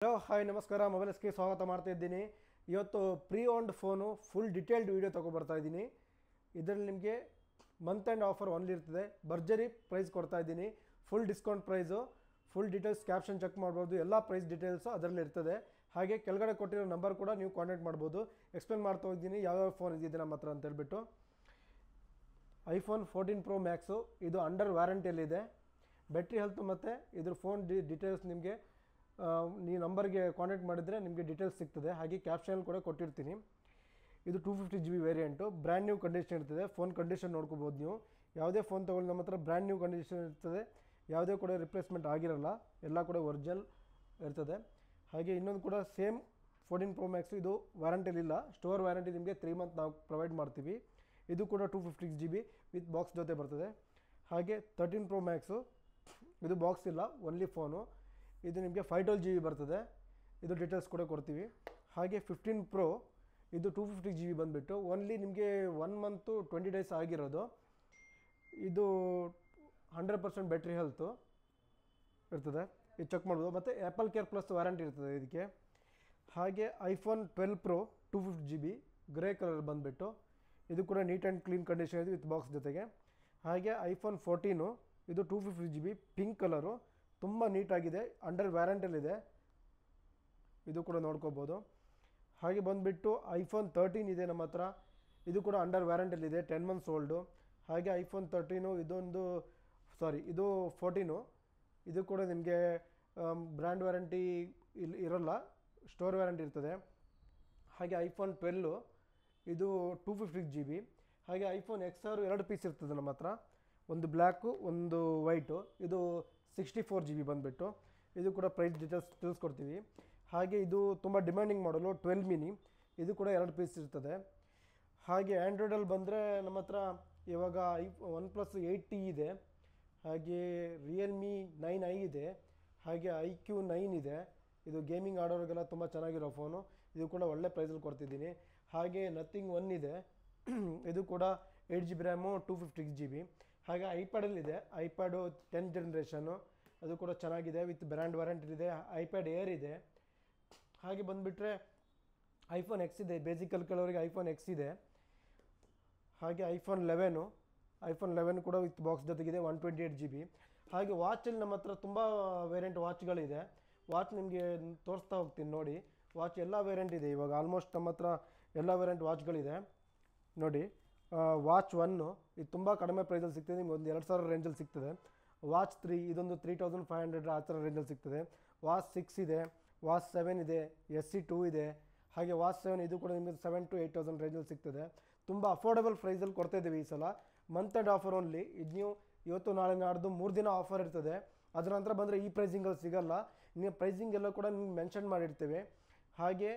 Hello hi ನಮಸ್ಕಾರ ಮೊಬೈಲ್ಸ್ಗೆ ಸ್ವಾಗತ ಮಾಡ್ತಾ ಇದ್ದೀನಿ. ಇವತ್ತು pre owned phone full detailed video ತೊಗೊಬರ್ತಾ ಇದ್ದೀನಿ. ಇದರಲ್ಲಿ ನಿಮಗೆ ಮಂತ್ ಆ್ಯಂಡ್ ಆಫರ್ ಒನ್ಲಿ ಇರ್ತದೆ. ಭರ್ಜರಿ ಪ್ರೈಸ್ ಕೊಡ್ತಾ ಇದ್ದೀನಿ, full discount price. Full details caption check ಮಾಡ್ಬೋದು, ಎಲ್ಲ ಪ್ರೈಸ್ ಡೀಟೇಲ್ಸು ಅದರಲ್ಲಿ ಇರ್ತದೆ. ಹಾಗೆ ಕೆಳಗಡೆ ಕೊಟ್ಟಿರೋ ನಂಬರ್ ಕೂಡ ನೀವು ಕಾಂಟ್ಯಾಕ್ಟ್ ಮಾಡ್ಬೋದು. ಎಕ್ಸ್ಪ್ಲೇನ್ ಮಾಡ್ತಾ ಹೋಗ್ತೀನಿ ಯಾವ್ಯಾವ ಫೋನ್ ಇದ್ದಿದೆ ನಮ್ಮ ಹತ್ರ ಅಂತ ಹೇಳ್ಬಿಟ್ಟು. iPhone 14 Pro Max ಇದು ಅಂಡರ್ ವ್ಯಾರಂಟಿಯಲ್ಲಿದೆ. ಬ್ಯಾಟ್ರಿ ಹೆಲ್ತ್ ಮತ್ತು ಇದ್ರ ಫೋನ್ ಡೀಟೇಲ್ಸ್ ನಿಮಗೆ ನೀವು ನಂಬರ್ಗೆ ಕಾಂಟ್ಯಾಕ್ಟ್ ಮಾಡಿದರೆ ನಿಮಗೆ ಡೀಟೇಲ್ಸ್ ಸಿಗ್ತದೆ. ಹಾಗೆ ಕ್ಯಾಪ್ಷನ್ ಕೂಡ ಕೊಟ್ಟಿರ್ತೀನಿ. ಇದು 250 GB variant, brand new condition ಇರ್ತದೆ. ಫೋನ್ ಕಂಡೀಷನ್ ನೋಡ್ಕೋಬೋದು ನೀವು. ಯಾವುದೇ ಫೋನ್ ತೊಗೊಳ್ಳಿ ನಮ್ಮ ಹತ್ರ ಬ್ರ್ಯಾಂಡ್ ನ್ಯೂ ಕಂಡೀಷನ್ ಇರ್ತದೆ. ಯಾವುದೇ ಕೂಡ ರಿಪ್ಲೇಸ್ಮೆಂಟ್ ಆಗಿರಲ್ಲ, ಎಲ್ಲ ಕೂಡ ಒರಿಜಿನಲ್ ಇರ್ತದೆ. ಹಾಗೆ ಇನ್ನೊಂದು ಕೂಡ ಸೇಮ್ 14 Pro Max ಇದು ವ್ಯಾರಂಟಿಲಿಲ್ಲ, ಸ್ಟೋರ್ ವ್ಯಾರಂಟಿ ನಿಮಗೆ 3 ಮಂತ್ ನಾವು ಪ್ರೊವೈಡ್ ಮಾಡ್ತೀವಿ. ಇದು ಕೂಡ 256 GB ವಿತ್ ಬಾಕ್ಸ್ ಜೊತೆ ಬರ್ತದೆ. ಹಾಗೆ 13 Pro Max ಇದು ಬಾಕ್ಸ್ ಇಲ್ಲ, ಓನ್ಲಿ ಫೋನು. ಇದು ನಿಮಗೆ 512 GB ಬರ್ತದೆ. ಇದು ಡೀಟೇಲ್ಸ್ ಕೂಡ ಕೊಡ್ತೀವಿ. ಹಾಗೆ 15 Pro ಇದು 250 GB ಬಂದುಬಿಟ್ಟು ಓನ್ಲಿ ನಿಮಗೆ 1 ಮಂತು 20 ಡೇಸ್ ಆಗಿರೋದು. ಇದು 100% ಬ್ಯಾಟ್ರಿ ಹೆಲ್ತು ಇರ್ತದೆ, ಇದು ಚೆಕ್ ಮಾಡ್ಬೋದು. ಮತ್ತು ಆ್ಯಪಲ್ ಕೇರ್ ಪ್ಲಸ್ ವ್ಯಾರಂಟಿ ಇರ್ತದೆ ಇದಕ್ಕೆ. ಹಾಗೆ iPhone 12 Pro 250 GB grey colour ಬಂದುಬಿಟ್ಟು ಇದು ಕೂಡ ನೀಟ್ ಆ್ಯಂಡ್ ಕ್ಲೀನ್ ಕಂಡೀಷನ್ ಇದೆ ವಿತ್ ಬಾಕ್ಸ್ ಜೊತೆಗೆ. ಹಾಗೆ iPhone 14 ಇದು 250 GB ಪಿಂಕ್ ಕಲರು, ತುಂಬ ನೀಟಾಗಿದೆ, ಅಂಡರ್ ವ್ಯಾರಂಟಲ್ಲಿದೆ. ಇದು ಕೂಡ ನೋಡ್ಕೋಬೋದು. ಹಾಗೆ ಬಂದುಬಿಟ್ಟು iPhone 13 ಇದೆ ನಮ್ಮ ಹತ್ರ. ಇದು ಕೂಡ ಅಂಡರ್ ವ್ಯಾರಂಟಲ್ಲಿದೆ, 10 ಮಂತ್ಸ್ ಓಲ್ಡು. ಹಾಗೆ iPhone 13 ಇದು 14 ಇದು ಕೂಡ ನಿಮಗೆ ಬ್ರ್ಯಾಂಡ್ ವ್ಯಾರಂಟಿ ಇರೋಲ್ಲ, ಸ್ಟೋರ್ ವ್ಯಾರಂಟಿ ಇರ್ತದೆ. ಹಾಗೆ iPhone 12 ಇದು 250 GB. ಹಾಗೆ iPhone XR 2 ಪೀಸ್ ಇರ್ತದೆ ನಮ್ಮ ಹತ್ರ, ಒಂದು ಬ್ಲ್ಯಾಕು ಒಂದು ವೈಟು. ಇದು 64 GB ಬಂದುಬಿಟ್ಟು ಇದು ಕೂಡ ಪ್ರೈಸ್ ಡೀಟೇಲ್ಸ್ ತಿಳಿಸ್ಕೊಡ್ತೀವಿ. ಹಾಗೆ ಇದು ತುಂಬ ಡಿಮ್ಯಾಂಡಿಂಗ್ ಮಾಡಲು 12 mini, ಇದು ಕೂಡ 2 ಪೀಸ್ ಇರ್ತದೆ. ಹಾಗೆ ಆ್ಯಂಡ್ರಾಯ್ಡಲ್ಲಿ ಬಂದರೆ ನಮ್ಮ ಹತ್ರ ಇವಾಗ OnePlus 8T ಇದೆ. ಹಾಗೆ Realme 9i ಇದೆ. ಹಾಗೆ iQ9 ಇದೆ. ಇದು ಗೇಮಿಂಗ್ ಆಡೋರಿಗೆಲ್ಲ ತುಂಬ ಚೆನ್ನಾಗಿರೋ ಫೋನು. ಇದು ಕೂಡ ಒಳ್ಳೆ ಪ್ರೈಸಲ್ಲಿ ಕೊಡ್ತಿದ್ದೀನಿ. ಹಾಗೆ Nothing 1 ಇದೆ. ಇದು ಕೂಡ 8 GB ರ್ಯಾಮು 256 GB. ಹಾಗೆ ಐಪ್ಯಾಡಲ್ಲಿದೆ, ಐಪ್ಯಾಡು 10th ಜನರೇಷನ್ನು, ಅದು ಕೂಡ ಚೆನ್ನಾಗಿದೆ ವಿತ್ ಬ್ರ್ಯಾಂಡ್ ವ್ಯಾರಂಟಿ ಇದೆ. iPad Air ಇದೆ. ಹಾಗೆ ಬಂದುಬಿಟ್ರೆ iPhone X ಇದೆ, ಬೇಸಿಕಲ್ ಕೆಲವರಿಗೆ iPhone X ಇದೆ. ಹಾಗೆ iPhone 11 ಕೂಡ ವಿತ್ ಬಾಕ್ಸ್ ಜೊತೆಗಿದೆ, 128 GB. ಹಾಗೆ ವಾಚಲ್ಲಿ ನಮ್ಮ ಹತ್ರ ತುಂಬ ವೇರಿಯಂಟ್ ವಾಚ್ಗಳಿದೆ. ವಾಚ್ ನಿಮಗೆ ತೋರಿಸ್ತಾ ಹೋಗ್ತೀನಿ ನೋಡಿ. ವಾಚ್ ಎಲ್ಲ ವೇರಿಯಂಟ್ ಇದೆ ಇವಾಗ, ಆಲ್ಮೋಸ್ಟ್ ನಮ್ಮ ಹತ್ರ ಎಲ್ಲ ವೇರಿಯಂಟ್ ವಾಚ್ಗಳಿದೆ ನೋಡಿ. ವಾಚ್ 1 ಇದು ತುಂಬ ಕಡಿಮೆ ಪ್ರೈಸಲ್ಲಿ ಸಿಗ್ತದೆ, ನಿಮ್ಗೆ ಒಂದು 2000 ರೇಂಜಲ್ಲಿ ಸಿಗ್ತದೆ. ವಾಚ್ 3 ಇದೊಂದು 3500 ಆ ಥರ ರೇಂಜಲ್ಲಿ ಸಿಗ್ತದೆ. ವಾಚ್ 6 ಇದೆ, ವಾಚ್ 7 ಇದೆ, SE2 ಇದೆ. ಹಾಗೆ ವಾಚ್ 7 ಇದು ಕೂಡ ನಿಮಗೆ 7,000 to 8,000 ರೇಂಜಲ್ಲಿ ಸಿಗ್ತದೆ. ತುಂಬ ಅಫೋರ್ಡೆಬಲ್ ಪ್ರೈಸಲ್ಲಿ ಕೊಡ್ತಾಯಿದ್ದೀವಿ ಈ ಸಲ. Month and offer only. ಇದು ನೀವು ಇವತ್ತು ನಾಳೆ ನಾಡ್ದು 3 ದಿನ ಆಫರ್ ಇರ್ತದೆ. ಅದರ ನಂತರ ಬಂದರೆ ಈ ಪ್ರೈಸಿಂಗಲ್ಲಿ ಸಿಗೋಲ್ಲ. ನೀವು ಪ್ರೈಸಿಂಗ್ ಎಲ್ಲ ಕೂಡ ನಿಮ್ಗೆ ಮೆನ್ಷನ್ ಮಾಡಿರ್ತೇವೆ. ಹಾಗೆ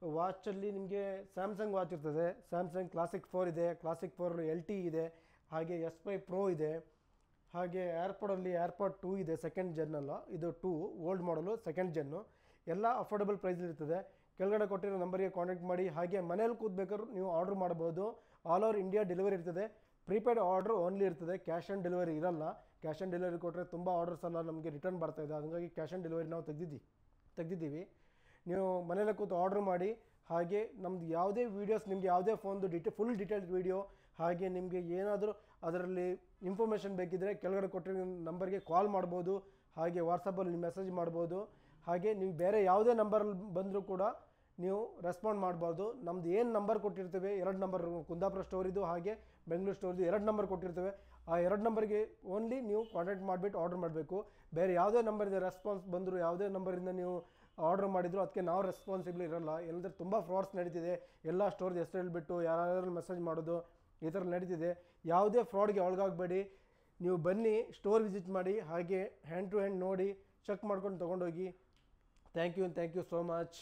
ವಾಚಲ್ಲಿ ನಿಮಗೆ ಸ್ಯಾಮ್ಸಂಗ್ ವಾಚ್ ಇರ್ತದೆ. ಸ್ಯಾಮ್ಸಂಗ್ ಕ್ಲಾಸಿಕ್ 4 ಇದೆ, ಕ್ಲಾಸಿಕ್ 4 LTE ಇದೆ. ಹಾಗೆ S5 Pro ಇದೆ. ಹಾಗೆ ಏರ್ಪೋಡಲ್ಲಿ ಏರ್ಪಾಡ್ 2 ಇದೆ, ಸೆಕೆಂಡ್ ಜೆನ್ನಲ್ಲ, ಇದು 2 ಓಲ್ಡ್ ಮಾಡಲು ಸೆಕೆಂಡ್ ಜೆನ್ನು. ಎಲ್ಲ ಅಫೋರ್ಡೆಬಲ್ ಪ್ರೈಸಲ್ಲಿ ಇರ್ತದೆ. ಕೆಳಗಡೆ ಕೊಟ್ಟಿರೋ ನಂಬರಿಗೆ ಕಾಂಟ್ಯಾಕ್ಟ್ ಮಾಡಿ. ಹಾಗೆ ಮನೇಲಿ ಕೂತ್ಬೇಕಾದ್ರೂ ನೀವು ಆರ್ಡ್ರ್ ಮಾಡ್ಬೋದು. ಆಲ್ ಓವರ್ ಇಂಡಿಯಾ ಡೆಲಿವರಿ ಇರ್ತದೆ. ಪ್ರೀಪೇಯ್ಡ್ ಆರ್ಡ್ರ್ ಓನ್ಲಿ ಇರ್ತದೆ, ಕ್ಯಾಶ್ ಆನ್ ಡೆಲಿವರಿ ಇರಲ್ಲ. ಕ್ಯಾಶ್ ಆನ್ ಡೆಲಿವರಿ ಕೊಟ್ಟರೆ ತುಂಬ ಆರ್ಡರ್ಸ್ ಎಲ್ಲ ನಮಗೆ ರಿಟರ್ನ್ ಬರ್ತಾಯಿದೆ. ಹಾಗಾಗಿ ಕ್ಯಾಶ್ ಆನ್ ಡೆಲಿವರಿ ನಾವು ತೆಗೆದಿದ್ದೀವಿ. ನೀವು ಮನೇಲೆ ಕೂತು ಆರ್ಡ್ರ್ ಮಾಡಿ. ಹಾಗೆ ನಮ್ಮದು ಯಾವುದೇ ವೀಡಿಯೋಸ್, ನಿಮಗೆ ಯಾವುದೇ ಫೋನ್ದು ಫುಲ್ ಡೀಟೇಲ್ಡ್ ವೀಡಿಯೋ, ಹಾಗೆ ನಿಮಗೆ ಏನಾದರೂ ಅದರಲ್ಲಿ ಇನ್ಫಾರ್ಮೇಷನ್ ಬೇಕಿದ್ದರೆ ಕೆಳಗಡೆ ಕೊಟ್ಟಿರೋ ನಂಬರ್ಗೆ ಕಾಲ್ ಮಾಡ್ಬೋದು. ಹಾಗೆ ವಾಟ್ಸಪ್ಪಲ್ಲಿ ಮೆಸೇಜ್ ಮಾಡ್ಬೋದು. ಹಾಗೆ ನೀವು ಬೇರೆ ಯಾವುದೇ ನಂಬರಲ್ಲಿ ಬಂದರೂ ಕೂಡ ನೀವು ರೆಸ್ಪಾಂಡ್ ಮಾಡ್ಬೋದು. ನಮ್ಮದು ಏನು ನಂಬರ್ ಕೊಟ್ಟಿರ್ತೇವೆ, 2 ನಂಬರ್, ಕುಂದಾಪುರ ಸ್ಟೋರಿದು ಹಾಗೆ ಬೆಂಗಳೂರು ಸ್ಟೋರಿದು 2 ನಂಬರ್ ಕೊಟ್ಟಿರ್ತೇವೆ. ಆ 2 ನಂಬರ್ಗೆ ಓನ್ಲಿ ನೀವು ಕಾಂಟ್ಯಾಕ್ಟ್ ಮಾಡಿಬಿಟ್ಟು ಆರ್ಡ್ರ್ ಮಾಡಬೇಕು. ಬೇರೆ ಯಾವುದೇ ನಂಬರಿಂದ ರೆಸ್ಪಾನ್ಸ್ ಬಂದರೂ, ಯಾವುದೇ ನಂಬರಿಂದ ನೀವು ಆರ್ಡ್ರ್ ಮಾಡಿದ್ರು ಅದಕ್ಕೆ ನಾವು ರೆಸ್ಪಾನ್ಸಿಬಲ್ ಇರೋಲ್ಲ. ಎಲ್ಲಂದ್ರೆ ತುಂಬ ಫ್ರಾಡ್ಸ್ ನಡೀತಿದೆ. ಎಲ್ಲ ಸ್ಟೋರ್ದು ಹೆಸರು ಹೇಳ್ಬಿಟ್ಟು ಯಾರಾದ್ರೂ ಮೆಸೇಜ್ ಮಾಡೋದು ಈ ಥರ ನಡೀತಿದೆ. ಯಾವುದೇ ಫ್ರಾಡ್ಗೆ ಒಳಗಾಗಬೇಡಿ. ನೀವು ಬನ್ನಿ, ಸ್ಟೋರ್ ವಿಸಿಟ್ ಮಾಡಿ. ಹಾಗೆ ಹ್ಯಾಂಡ್ ಟು ಹ್ಯಾಂಡ್ ನೋಡಿ ಚೆಕ್ ಮಾಡ್ಕೊಂಡು ತೊಗೊಂಡೋಗಿ. Thank you so much.